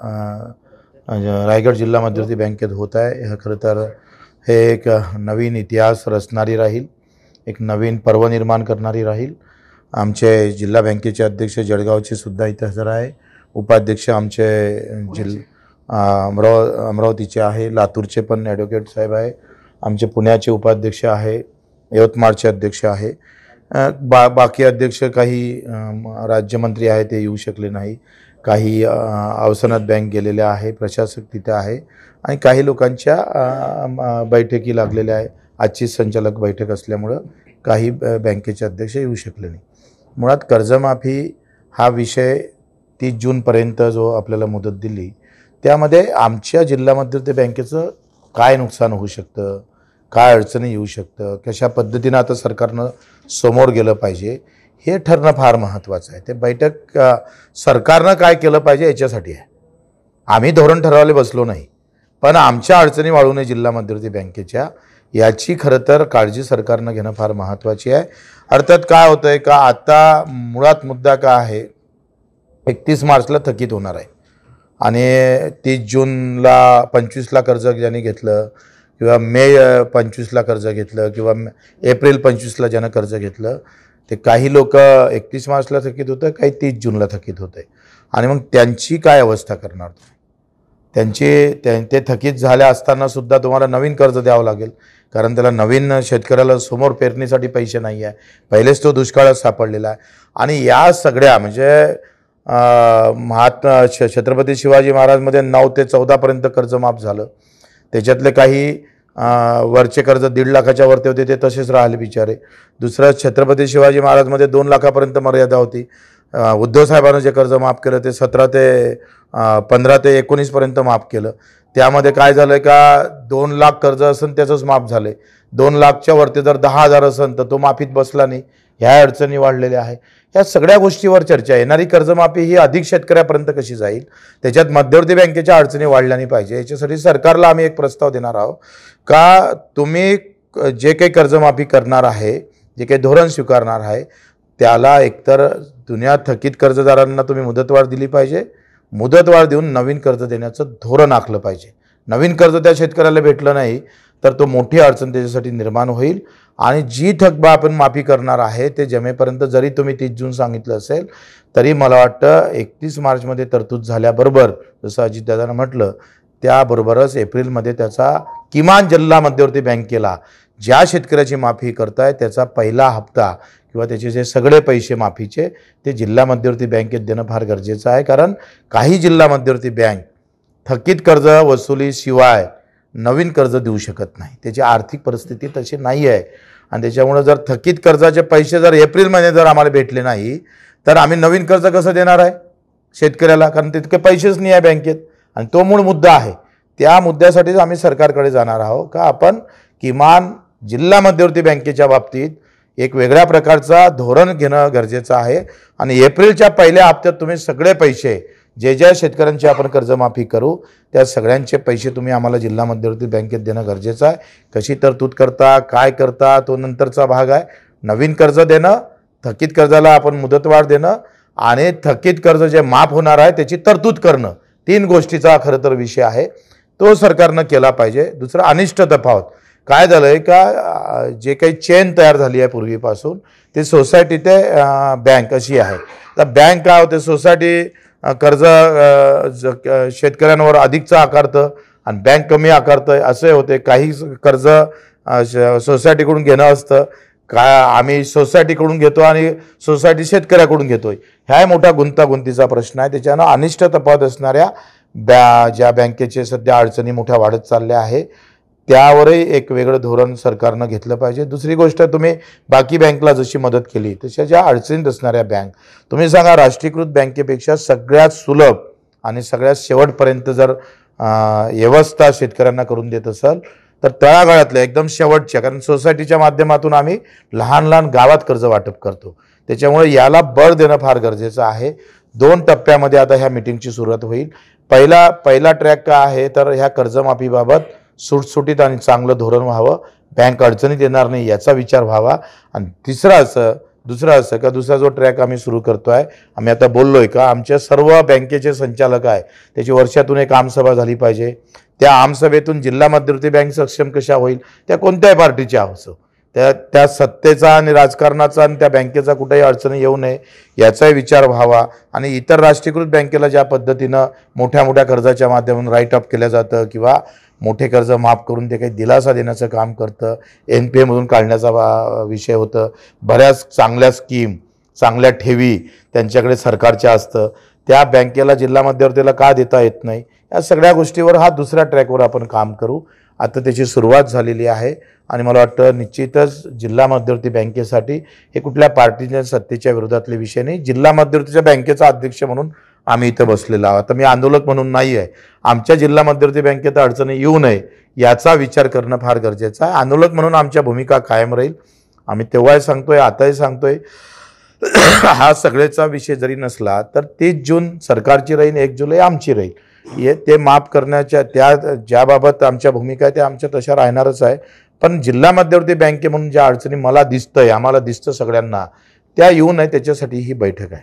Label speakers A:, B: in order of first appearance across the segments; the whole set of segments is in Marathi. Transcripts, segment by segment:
A: रायगड जिल्हा मध्यवर्ती बँकेत होत आहे। हा खरं तर हे एक नवीन इतिहास रचणारी राहील, एक नवीन पर्व निर्माण करणारी राहील। आमचे जिल्हा बँकेचे अध्यक्ष जळगावचे सुद्धा इथे हजर आहे। उपाध्यक्ष आमचे अमरावतीचे आहे, लातूरचे पण ॲडव्होकेट साहेब आहे, आमचे पुण्याचे उपाध्यक्ष आहे, यवतमाळचे अध्यक्ष आहे। बाकी अध्यक्ष काही राज्यमंत्री आहे ते येऊ शकले नाही, काही अवसनात बँक गेलेले आहे, प्रशासक तिथे आहे आणि काही लोकांच्या बैठकी लागलेल्या आहे। आजची संचालक बैठक असल्यामुळं काही बँकेचे अध्यक्ष येऊ शकले नाही। मुळात कर्जमाफी हा विषय 30 जूनपर्यंत जो आपल्याला मुदत दिली, त्यामध्ये आमच्या जिल्हा मध्यवर्ती बँकेचं काय नुकसान होऊ शकतं, काय अडचणी येऊ शकतं, कशा पद्धतीनं आता सरकारनं समोर गेलं पाहिजे हे ठरणं फार महत्त्वाचं आहे। ते बैठक सरकारनं काय केलं पाहिजे याच्यासाठी आहे। आम्ही धोरण ठरवायला बसलो नाही, पण आमच्या अडचणी वाढू नये जिल्हा मध्यवर्ती बँकेच्या याची खरं तर काळजी सरकारनं घेणं फार महत्त्वाची आहे। अर्थात काय होतं आहे का, आता मुळात मुद्दा काय आहे, 31 मार्चला थकीत होणार आहे आणि 30 जूनला 25ला कर्ज ज्यांनी घेतलं किंवा मे 25ला कर्ज घेतलं किंवा एप्रिल 25ला ज्यानं कर्ज घेतलं, ते काही लोक 31 मार्चला थकीत होतं, काही 30 जूनला थकीत होतं आहे आणि मग त्यांची काय अवस्था करणार ते थकीत झाल्या असतानासुद्धा तुम्हाला नवीन कर्ज द्यावं लागेल, कारण त्याला नवीन शेतकऱ्याला समोर पेरणीसाठी पैसे नाही आहे, पहिलेच तो दुष्काळात सापडलेला आहे। आणि या सगळ्या म्हणजे छत्रपती शिवाजी महाराजमध्ये 9 ते 14पर्यंत कर्ज माफ झालं, त्याच्यातले काही वरचे कर्ज 1.5 लाखाच्या वरती होते ते तसेच राहिले बिचारे। दुसरं छत्रपती शिवाजी महाराजमध्ये 2 लाखापर्यंत मर्यादा होती। उद्धव साहेबांनी जे कर्ज माफ केलं ते 15 ते 19पर्यंत माफ केलं। त्यामध्ये काय झालं का 2 लाख कर्ज असेल त्याचंच माफ झाले, 2 लाखच्या वरती जर 10,000 असेल तर तो माफीत बसला नाही। ह्या अडचणी वाढलेल्या आहे। या सगळ्या गोष्टीवर चर्चा, येणारी कर्जमाफी ही अधिक शेतकऱ्यापर्यंत कशी जाईल, त्याच्यात मध्यवर्ती बँकेच्या अडचणी वाढल्या नाही पाहिजे याच्यासाठी सरकारला आम्ही एक प्रस्ताव देणार आहोत का तुम्ही जे काही कर्जमाफी करणार आहे, जे काही धोरण स्वीकारणार आहे, त्याला एकतर जुन्या थकीत कर्जदारांना तुम्ही मुदतवाढ दिली पाहिजे, मुदतवाढ देऊन नवीन कर्ज देण्याचं धोरण आखलं पाहिजे। नवीन कर्ज त्या शेतकऱ्याला भेटलं नाही तर तो मोठी अडचण त्याच्यासाठी निर्माण होईल आणि जी थकबा आपण माफी करणार आहे ते जमेपर्यंत जरी तुम्ही 30 जून सांगितलं असेल तरी मला वाटतं 31 मार्चमध्ये तरतूद झाल्याबरोबर जसं अजितदादांना म्हटलं त्याबरोबरच एप्रिलमध्ये त्याचा किमान जिल्हा मध्यवर्ती बँकेला ज्या शेतकऱ्याची माफी करताय त्याचा पहिला हप्ता किंवा त्याचे जे सगळे पैसे माफीचे ते जिल्हा मध्यवर्ती बँकेत देणं फार गरजेचं आहे। कारण काही जिल्हा मध्यवर्ती बँक थकीत कर्ज वसुलीशिवाय नवीन कर्ज देऊ शकत नाही, त्याची आर्थिक परिस्थिती तशी नाही आहे आणि त्याच्यामुळे जर थकीत कर्जाचे पैसे जर एप्रिलमध्ये जर आम्हाला भेटले नाही तर आम्ही नवीन कर्ज कसं देणार आहे शेतकऱ्याला, कारण तितके पैसेच नाही आहे बँकेत आणि तो मूळ मुद्दा आहे। त्या मुद्द्यासाठीच आम्ही सरकारकडे जाणार आहोत का आपण किमान जिल्हा मध्यवर्ती बँकेच्या बाबतीत एक वेगळ्या प्रकारचा धोरण घेणं गरजेचं आहे आणि एप्रिलच्या पहिल्या हप्त्यात तुम्ही सगळे पैसे जे ज्या शेतकऱ्यांची आपण कर्जमाफी करू त्या सगळ्यांचे पैसे तुम्ही आम्हाला जिल्हा मध्यवर्ती बँकेत देणं गरजेचं आहे। कशी तरतूद करता, काय करता, तो नंतरचा भाग आहे। नवीन कर्ज देणं, थकीत कर्जाला आपण मुदतवाढ देणं आणि थकीत कर्ज जे माफ होणार आहे त्याची तरतूद करणं, 3 गोष्टीचा खरं तर विषय आहे, तो सरकारनं केला पाहिजे। दुसरं अनिष्ट तफावत काय झालं आहे का, जे काही चेन तयार झाली आहे पूर्वीपासून ते सोसायटी ते बँक अशी आहे। तर बँक काय होते, सोसायटी कर्ज शेतकऱ्यांवर अधिकचं आकारतं आणि बँक कमी आकारतं असे होते। काही कर्ज सोसायटीकडून घेणं असतं, काय आम्ही सोसायटीकडून घेतो आणि सोसायटी शेतकऱ्याकडून घेतोय, ह्या मोठा गुंतागुंतीचा प्रश्न आहे। त्याच्यानं अनिष्ट तफावत असणाऱ्या ज्या बँकेचे सध्या अडचणी मोठ्या वाढत चालल्या आहे त्यावरही एक वेगळं धोरण सरकारनं घेतलं पाहिजे। दुसरी गोष्ट, तुम्ही बाकी बँकला जशी मदत केली तशा ज्या अडचणीत असणाऱ्या बँक तुम्ही सांगा राष्ट्रीयकृत बँकेपेक्षा सगळ्यात सुलभ आणि सगळ्यात शेवटपर्यंत जर व्यवस्था शेतकऱ्यांना करून देत असाल तर तळागाळातल्या एकदम शेवटच्या, कारण सोसायटीच्या माध्यमातून आम्ही लहान लहान गावात कर्ज वाटप करतो, त्याच्यामुळे याला बळ देणं फार गरजेचं आहे। 2 टप्प्यामध्ये आता ह्या मीटिंगची सुरुवात होईल। पहिला ट्रॅक काय आहे तर ह्या कर्जमाफीबाबत सुटसुटीत आणि चांगलं धोरण व्हावं, बँक अडचणीत येणार नाही याचा विचार व्हावा आणि तिसरं असं दुसरं असं का दुसरा जो ट्रॅक आम्ही सुरू करतो आहे, आम्ही आता बोललो आहे का आमच्या सर्व बँकेचे संचालक आहे त्याची वर्षातून एक आमसभा झाली पाहिजे. त्या आमसभेतून जिल्हा मध्यवर्ती बँक सक्षम कशा होईल, त्या कोणत्याही पार्टीच्या असो, त्या सत्तेचा आणि राजकारणाचा आणि त्या बँकेचा कुठेही अडचणी येऊ नये याचाही विचार व्हावा. आणि इतर राष्ट्रीयकृत बँकेला ज्या पद्धतीनं मोठ्या मोठ्या कर्जाच्या माध्यमातून राईट ऑफ केलं जातं किंवा मोठे कर्ज माफ करून ते काही दिलासा देण्याचं काम करतं, NPA मधून काढण्याचा विषय होतं, बऱ्याच चांगल्या स्कीम चांगल्या ठेवी त्यांच्याकडे सरकारच्या असतं, त्या बँकेला जिल्हा मध्यवर्तीला का देता येत नाही, या सगळ्या गोष्टीवर हा दुसऱ्या ट्रॅकवर आपण काम करू. आता त्याची सुरुवात झालेली आहे आणि मला वाटतं निश्चितच जिल्हा मध्यवर्ती बँकेसाठी हे कुठल्या पार्टीच्या सत्तेच्या विरोधातले विषय नाही. जिल्हा मध्यवर्तीच्या बँकेचा अध्यक्ष म्हणून आम्ही इथं बसलेलो आहोत. आता मी आंदोलक म्हणून नाही आहे. आमच्या जिल्हा मध्यवर्ती बँकेत अडचणी येऊ नये याचा विचार करणं फार गरजेचं आहे. आंदोलक म्हणून आमच्या भूमिका कायम राहील. आम्ही तेव्हाही सांगतोय, आताही सांगतोय, हा सगळ्याचा विषय जरी नसला तर 30 जून सरकारची राहील, 1 जुलै आमची राहील. ते माफ करण्याच्या त्या ज्याबाबत आमच्या भूमिका आहे त्या आमच्या तशा राहणारच आहे. पण जिल्हा मध्यवर्ती बँके म्हणून ज्या अडचणी मला दिसतंय, आम्हाला दिसतं सगळ्यांना, त्या येऊ नये त्याच्यासाठी ही बैठक आहे.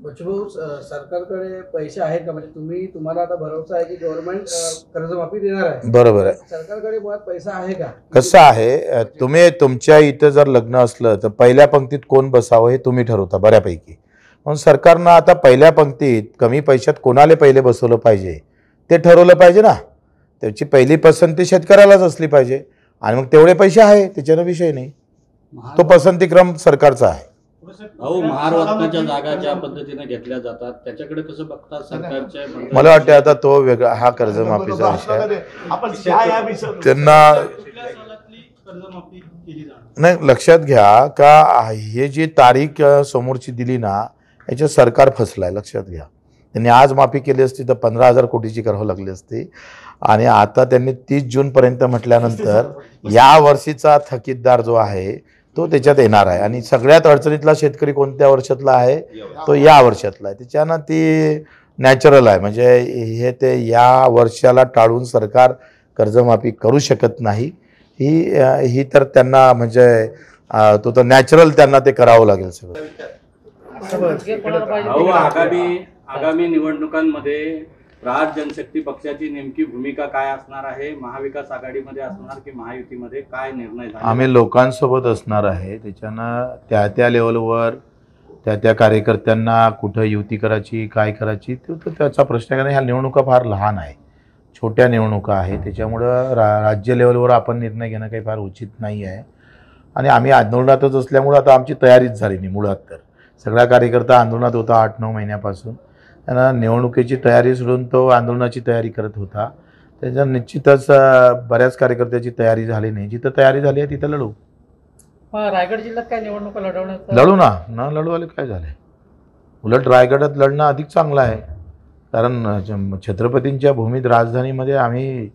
B: बच्चूभाऊ, सरकारकडे पैसे आहेत का? म्हणजे तुम्हाला आता भरोसा आहे की गव्हर्नमेंट कर्जमाफी देणार आहे?
A: बरोबर आहे.
B: सरकारकडे मुळात पैसा आहे का?
A: कसं आहे, तुम्ही तुमच्या इथं जर लग्न असलं तर पहिल्या पंक्तीत कोण बसावं हे तुम्ही ठरवता बऱ्यापैकी. म्हणून सरकारनं आता पहिल्या पंक्तीत कमी पैशात कोणाला पहिले बसवलं पाहिजे ते ठरवलं पाहिजे ना. त्याची पहिली पसंती शेतकऱ्यालाच असली पाहिजे आणि मग तेवढे पैसे आहे त्याच्यानं विषय नाही. तो पसंतीक्रम सरकारचा आहे.
C: भाऊ, महारत्नाच्या जागा ज्या पद्धतीने घेतल्या जातात त्याच्याकडे कसं बघतात सरकारच्या?
A: मला वाटतं आता तो वेगळा हा कर्जमाफीचा विषय त्यांना नाही. लक्षात घ्या का हे जी तारीख समोरची दिली ना याच्यात सरकार फसलाय. लक्षात घ्या, त्यांनी आज माफी केली असती तर 15,000 कोटीची करावं लागली असती आणि आता त्यांनी 30 जूनपर्यंत म्हटल्यानंतर या वर्षीचा थकीतदार जो आहे तो त्याच्यात येणार आहे. आणि सगळ्यात अडचणीतला शेतकरी कोणत्या वर्षातला आहे, तो या वर्षातला आहे. त्याच्यानं ती नॅचरल आहे. म्हणजे हे ते या वर्षाला टाळून सरकार कर्जमाफी करू शकत नाही. ही तर त्यांना म्हणजे तो तर नॅचरल त्यांना ते करावं लागेल सगळं.
C: भाऊ, आगामी निवडणुकांमध्ये राज जनशक्ती पक्षाची नेमकी भूमिका काय असणार आहे? महाविकास आघाडीमध्ये असणार की महायुतीमध्ये? काय निर्णय झाला?
A: आम्ही लोकांसोबत असणार आहे. त्याच्यानं त्या लेवलवर त्या कार्यकर्त्यांना कुठं युती करायची काय करायची तो त्याचा प्रश्न आहे. कारण ह्या निवडणुका फार लहान आहे, छोट्या निवडणुका आहे. त्याच्यामुळं राज्य लेवलवर आपण निर्णय घेणं काही फार उचित नाही आहे. आणि आम्ही आंदोलनातच असल्यामुळं आता आमची तयारीच झाली नाही. मुळात तर सगळा कार्यकर्ता आंदोलनात होता 8-9 महिन्यापासून. त्यांना निवडणुकीची तयारी सोडून तो आंदोलनाची तयारी करत होता. त्याच्या निश्चितच बऱ्याच कार्यकर्त्याची तयारी झाली नाही. जिथं तयारी झाली आहे तिथं लढू.
B: रायगड जिल्ह्यात काय निवडणुका लढवण्यात?
A: लढू ना लढवायला काय झालंय. उलट रायगडात लढणं अधिक चांगलं आहे. कारण छत्रपतींच्या भूमीत राजधानीमध्ये आम्ही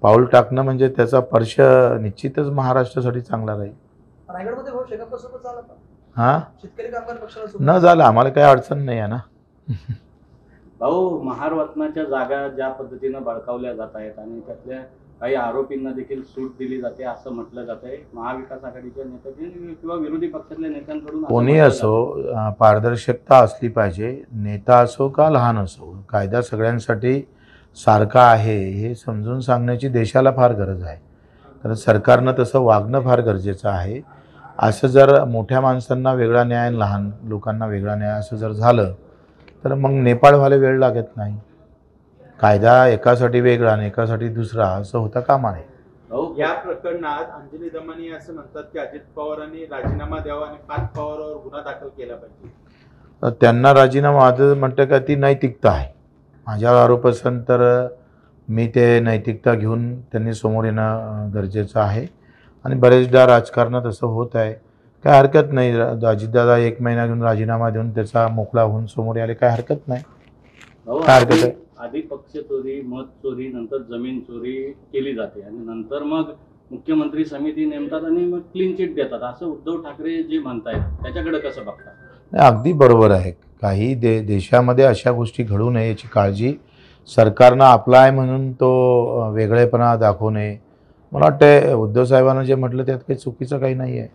A: पाऊल टाकणं म्हणजे त्याचा स्पर्श निश्चितच महाराष्ट्रासाठी चांगला राहील.
B: रायगडमध्ये भाऊ शेकापसोबत झाला का?
A: हां,
B: शेतकरी कामगार पक्षाला
A: न झालं आम्हाला काही अडचण नाही आहे ना.
C: भाऊ, महारत्नाच्या जागा ज्या पद्धतीनं बळकावल्या जात आहेत आणि त्यातल्या काही आरोपींना देखील सूट दिली जाते असं म्हटलं जात आहे. महाविकास आघाडीच्या नेत्यांनी किंवा विरोधी पक्षातल्या नेत्यांकडून
A: कोणी असो, पारदर्शकता असली पाहिजे. नेता असो का लहान असो, कायदा सगळ्यांसाठी सारखा आहे हे समजून सांगण्याची देशाला फार गरज आहे. कारण सरकारनं तसं वागणं फार गरजेचं आहे. असं जर मोठ्या माणसांना वेगळा न्याय, लहान लोकांना वेगळा न्याय असं जर झालं तर मग नेपाळ व्हायला वेळ लागत नाही. कायदा एकासाठी वेगळा आणि एकासाठी दुसरा असं होता कामा नये.
D: या प्रकरणात अंजली दमानी असं म्हणतात की अजित पवारांनी राजीनामा द्यावा आणि पार्थ पवारांवर गुन्हा दाखल केला पाहिजे.
A: त्यांना राजीनामा माझं म्हणतं का ती नैतिकता आहे. माझ्यावर आरोप असेल तर मी ते नैतिकता घेऊन त्यांनी समोर येणं गरजेचं आहे. आणि बरेचदा राजकारणात असं होत आहे. काय हरकत नाही. अजितदादा 1 महिना घेऊन राजीनामा देऊन त्याचा मोकळा होऊन समोर यायला काय हरकत नाही. काय हरकत आहे?
C: आधी पक्ष चोरी, मत चोरी, नंतर जमीन चोरी केली जाते आणि नंतर मग मुख्यमंत्री समिती नेमतात आणि मग क्लीन चिट देतात असं उद्धव ठाकरे जे म्हणतायत त्याच्याकडे कसं बघतात?
A: अगदी बरोबर आहे. काही देशामध्ये अशा गोष्टी घडू नये याची काळजी सरकारनं आपला आहे म्हणून तो वेगळेपणा दाखवू नये. मला वाटतं उद्धव साहेबांना जे म्हटलं त्यात काही चुकीचं काही नाही आहे.